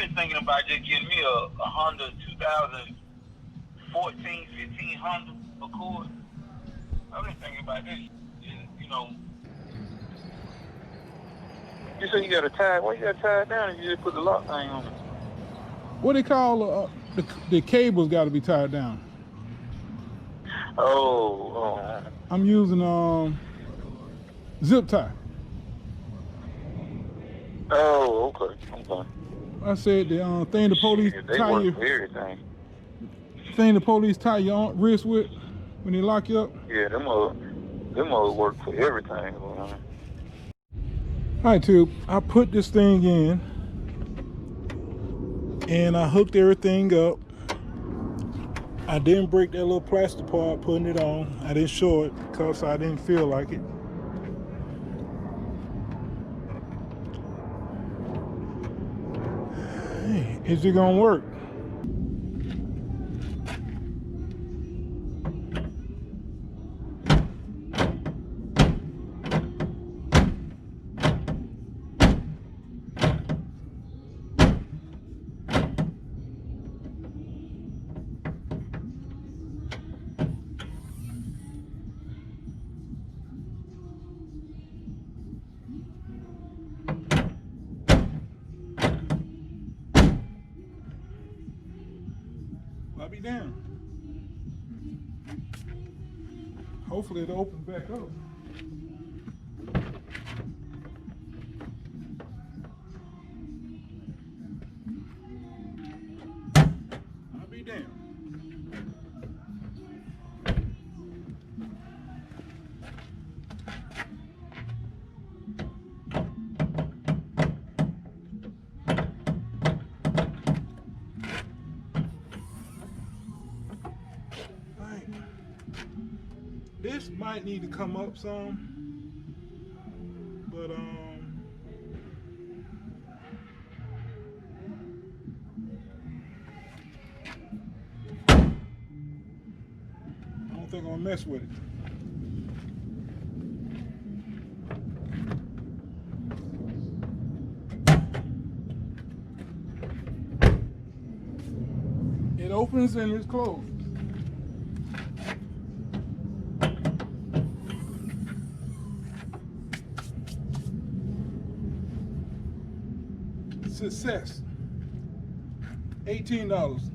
been thinking about just getting me a Honda 2014, 15 Honda Accord. I've been thinking about this. You know, you say you got to tie. Why you got to tie it down if you just put the lock thing on it? What they call the cables got to be tied down. Oh. I'm using zip tie. Oh, okay. I said the thing the police They tie work you. for everything. Thing the police tie your wrist with when they lock you up. Yeah, them all work for everything. All right, too. I put this thing in, and I hooked everything up. I didn't break that little plastic part putting it on. I didn't show it because I didn't feel like it. Hey, is it gonna work? I'll be down. Hopefully it'll open back up. I'll be damned. This might need to come up some, but I don't think I'm gonna mess with it. It opens and it's closed. Success. $18.